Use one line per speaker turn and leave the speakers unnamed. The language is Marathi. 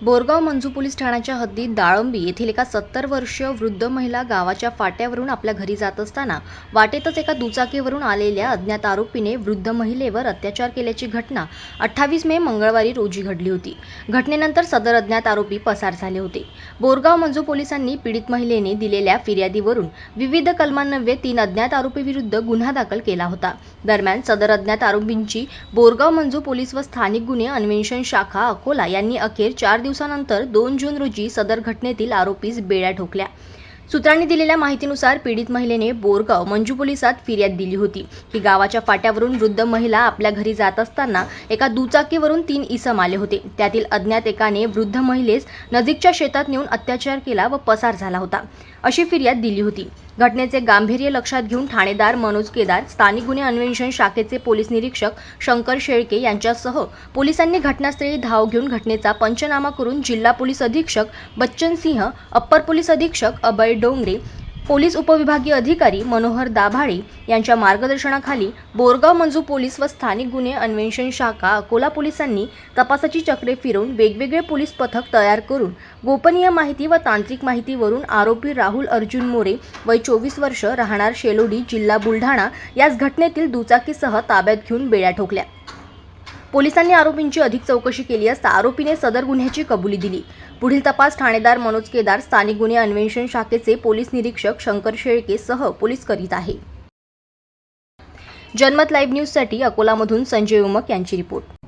बोरगाव मंजू पोलीस ठाण्याच्या हद्दीत दाळंबी येथील एका 70 वर्षीय वृद्ध महिला गावाच्या फाट्यावरून आपल्या घरी जात असताना वाटेतच एका दुचाकीवरून आलेल्या अज्ञात आरोपीने वृद्ध महिलेवर अत्याचार केल्याची घटना 28 मे मंगळवारी रोजी घडली होती। घटनेनंतर सदर अज्ञात आरोपी पसार झाले होते। बोरगाव मंजू पोलिसांनी पीडित महिलेने दिलेल्या फिर्यादीवरून विविध कलमांन्वये 3 अज्ञात आरोपीविरुद्ध गुन्हा दाखल केला होता। दरम्यान सदर अज्ञात आरोपींची बोरगाव मंजू पोलीस व स्थानिक गुन्हे अन्वेषण शाखा अकोला यांनी अखेर 4 दिवसानंतर 2 जून रोजी सदर घटनेतील आरोपीस बेड्या ठोकल्या। सूत्रांनी दिलेल्या माहितीनुसार पीडित महिलेने बोरगाव मंजू पोलिसात फिर्याद दिली होती की गावाच्या फाट्यावरून वृद्ध महिला आपल्या घरी जात असताना एका दुचाकीवरून 3 इसम आले होते। त्यातील अज्ञात एकाने वृद्ध महिलेस नजीकच्या शेतात नेऊन अत्याचार केला व पसार झाला होता, अशी फिर्याद दिली होती। घटनेचे गांभीर्य लक्षात घेऊन ठाणेदार मनोज केदार, स्थानिक गुन्हे अन्वेषण शाखेचे पोलीस निरीक्षक शंकर शेळके यांच्यासह पोलिसांनी घटनास्थळी धाव घेऊन घटनेचा पंचनामा करून जिल्हा पोलीस अधीक्षक बच्चन सिंह, अप्पर पोलीस अधीक्षक अभय डोंगरे, पोलीस उपविभागीय अधिकारी मनोहर दाभाळे यांच्या मार्गदर्शनाखाली बोरगाव मंजू पोलीस व स्थानिक गुन्हे अन्वेषण शाखा अकोला पोलिसांनी तपासाची चक्रे फिरवून वेगवेगळे पोलीस पथक तयार करून गोपनीय माहिती व तांत्रिक माहितीवरून आरोपी राहुल अर्जुन मोरे वय 24 वर्ष राहणार शेलोडी जिल्हा बुलढाणा यास घटनेतील दुचाकीसह ताब्यात घेऊन बेड्या ठोकल्या। पोलिसांनी आरोपींची अधिक चौकशी केली असता आरोपीने सदर गुन्ह्याची कबुली दिली। पुढील तपास ठाणेदार मनोज केदार, स्थानिक गुन्हे अन्वेषण शाखेचे पोलीस निरीक्षक शंकर शेळके सह पोलीस करीत आहे। जनमत लाईव्ह न्यूजसाठी अकोलामधून संजय उमक यांची रिपोर्ट।